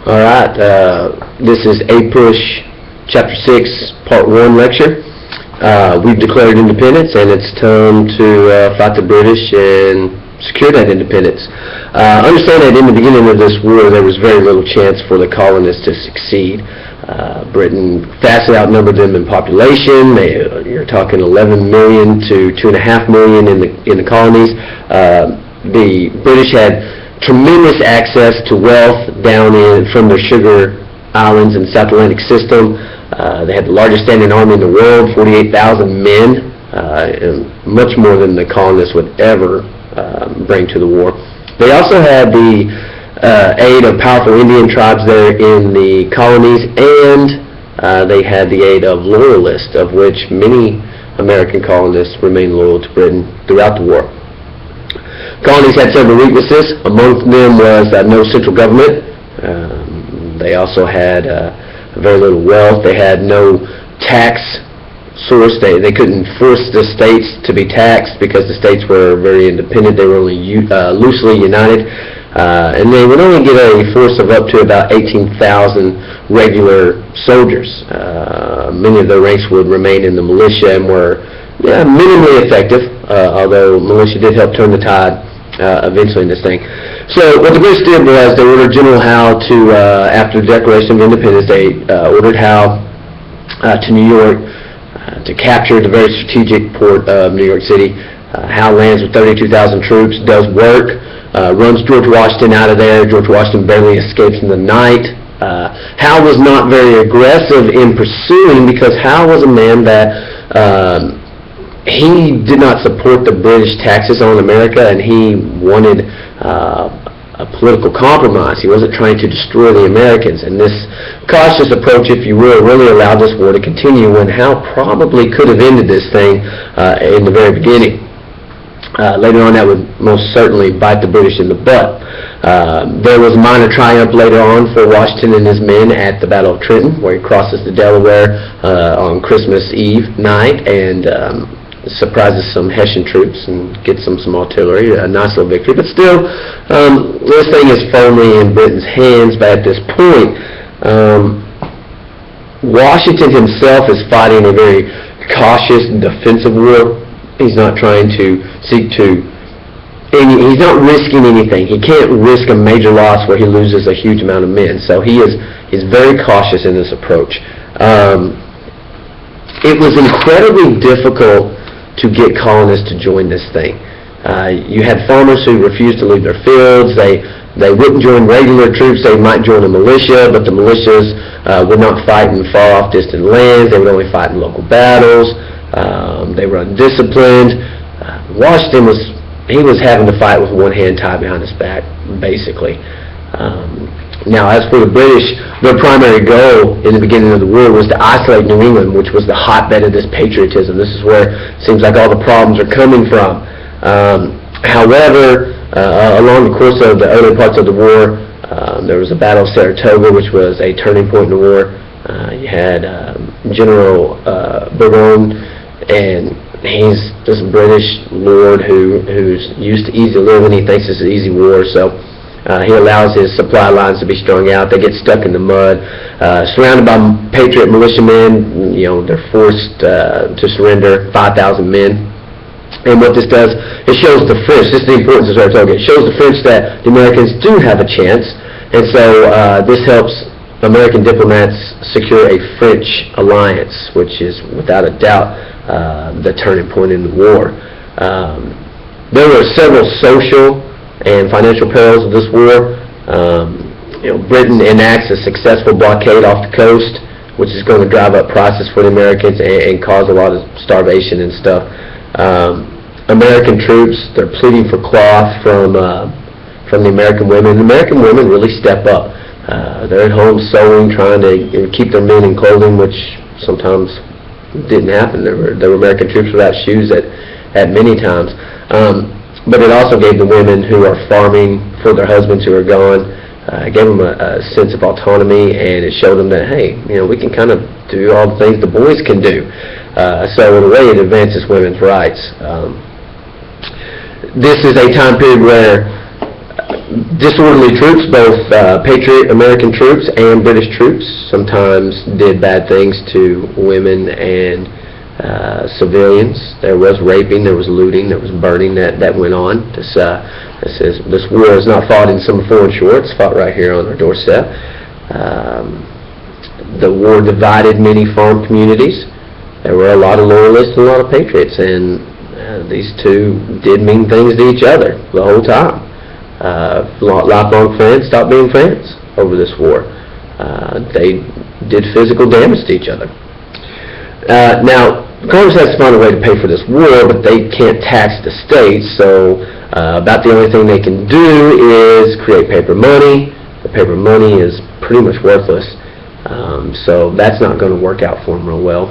All right, this is APUSH Chapter 6, Part 1 lecture. We've declared independence, and it's time to fight the British and secure that independence. Understand that in the beginning of this war, there was very little chance for the colonists to succeed. Britain vastly outnumbered them in population. You're talking 11 million to 2.5 million in the colonies. The British had tremendous access to wealth down from their sugar islands in the South Atlantic system. They had the largest standing army in the world, 48,000 men, and much more than the colonists would ever bring to the war. They also had the aid of powerful Indian tribes there in the colonies, and they had the aid of loyalists, of which many American colonists remained loyal to Britain throughout the war. Colonies had several weaknesses. Among them was no central government. They also had very little wealth. They had no tax source. They couldn't force the states to be taxed because the states were very independent. They were only loosely united. And they would only get a force of up to about 18,000 regular soldiers. Many of their ranks would remain in the militia and were minimally effective, although militia did help turn the tide eventually in this thing. So what the British did was they ordered General Howe to, after the Declaration of Independence, they ordered Howe to New York to capture the very strategic port of New York City. Howe lands with 32,000 troops, does work, runs George Washington out of there. George Washington barely escapes in the night. Howe was not very aggressive in pursuing because Howe was a man that he did not support the British taxes on America, and he wanted a political compromise. He wasn't trying to destroy the Americans, and this cautious approach, if you will, really allowed this war to continue when Howe probably could have ended this thing in the very beginning. Later on, that would most certainly bite the British in the butt. There was a minor triumph later on for Washington and his men at the Battle of Trenton, where he crosses the Delaware on Christmas Eve night and surprises some Hessian troops and gets them some artillery. A nice little victory, but still, this thing is firmly in Britain's hands. But at this point, Washington himself is fighting a very cautious defensive war. He's not trying to he's not risking anything. He can't risk a major loss where he loses a huge amount of men. So he's very cautious in this approach. It was incredibly difficult to get colonists to join this thing. You had farmers who refused to leave their fields. They wouldn't join regular troops. They might join a militia, but the militias would not fight in far-off distant lands. They would only fight in local battles. They were undisciplined. Washington was having to fight with one hand tied behind his back, basically. Now, as for the British, their primary goal in the beginning of the war was to isolate New England, which was the hotbed of this patriotism. This is where it seems like all the problems are coming from. However, along the course of the early parts of the war, there was a Battle of Saratoga, which was a turning point in the war. You had General Burgoyne, and he's this British lord who's used to easy living. He thinks it's an easy war, so he allows his supply lines to be strung out. They get stuck in the mud, surrounded by patriot militiamen. They're forced to surrender, 5,000 men. And what this does, it shows the French. This is the importance of Saratoga. It shows the French that the Americans do have a chance, and so this helps American diplomats secure a French alliance, which is without a doubt the turning point in the war. There were several social and financial perils of this war. Britain enacts a successful blockade off the coast, which is going to drive up prices for the Americans and cause a lot of starvation and stuff. American troops, they're pleading for cloth from the American women. The American women really step up. They're at home sewing, trying to keep their men in clothing, which sometimes didn't happen. There were American troops without shoes at many times. But it also gave the women who are farming for their husbands who are gone, gave them a sense of autonomy, and it showed them that, hey, we can kind of do all the things the boys can do. So in a way, it advances women's rights. This is a time period where Disorderly troops, both Patriot American troops and British troops, sometimes did bad things to women and civilians. There was raping, there was looting, there was burning that went on. This war is not fought in some foreign shore. It's fought right here on our doorstep. The war divided many farm communities. There were a lot of loyalists and a lot of patriots, and these two did mean things to each other the whole time. Lifelong friends stopped being friends over this war. They did physical damage to each other. Now, Congress has to find a way to pay for this war, but they can't tax the states, so about the only thing they can do is create paper money. The paper money is pretty much worthless, so that's not going to work out for them real well.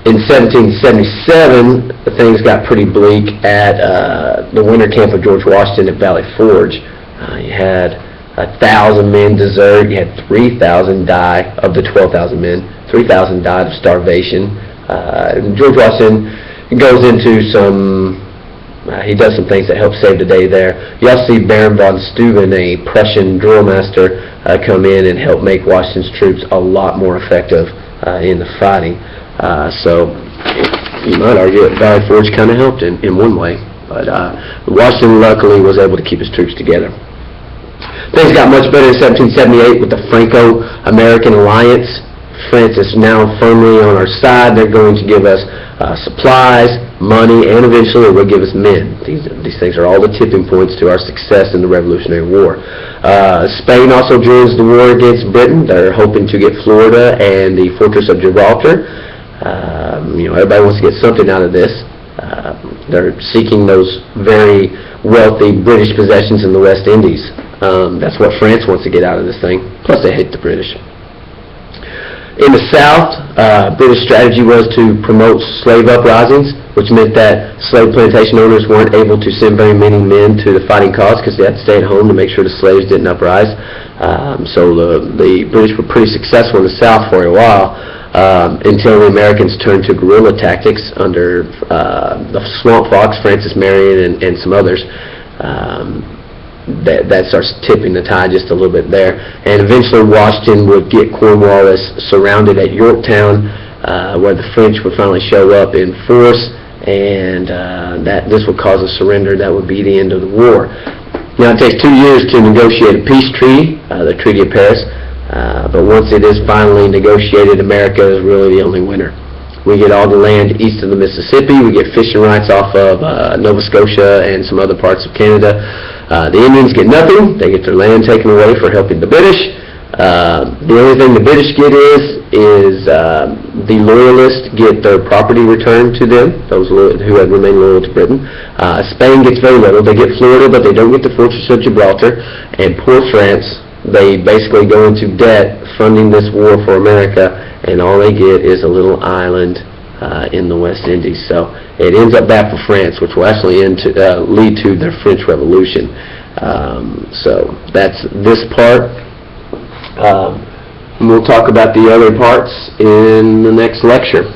In 1777, things got pretty bleak at the winter camp of George Washington at Valley Forge. You had 1,000 men desert. You had 3,000 die of the 12,000 men. 3,000 died of starvation. George Washington goes into he does some things that help save the day there. You also see Baron von Steuben, a Prussian drill master, come in and help make Washington's troops a lot more effective in the fighting. So you might argue that Valley Forge kind of helped in one way, but Washington luckily was able to keep his troops together. Things got much better in 1778 with the Franco-American alliance. France is now firmly on our side. They're going to give us supplies, money, and eventually will give us men. These things are all the tipping points to our success in the Revolutionary War. Spain also joins the war against Britain. They're hoping to get Florida and the fortress of Gibraltar. Everybody wants to get something out of this. They're seeking those very wealthy British possessions in the West Indies. That's what France wants to get out of this thing. Plus, they hate the British. In the South, British strategy was to promote slave uprisings, which meant that slave plantation owners weren't able to send very many men to the fighting cause because they had to stay at home to make sure the slaves didn't uprise. So the British were pretty successful in the South for a while until the Americans turned to guerrilla tactics under the Swamp Fox, Francis Marion, and some others. That starts tipping the tide just a little bit there. And eventually Washington would get Cornwallis surrounded at Yorktown, where the French would finally show up in force, and this would cause a surrender. That would be the end of the war. Now it takes 2 years to negotiate a peace treaty, the Treaty of Paris, but once it is finally negotiated, America is really the only winner. We get all the land east of the Mississippi. We get fishing rights off of Nova Scotia and some other parts of Canada. The Indians get nothing. They get their land taken away for helping the British. The only thing the British get is the loyalists get their property returned to them, those who had remained loyal to Britain. Spain gets very little. They get Florida, but they don't get the fortress of Gibraltar. And poor France, they basically go into debt funding this war for America, and all they get is a little island in the West Indies. So it ends up bad for France, which will actually lead to their French Revolution. So that's this part. We'll talk about the other parts in the next lecture.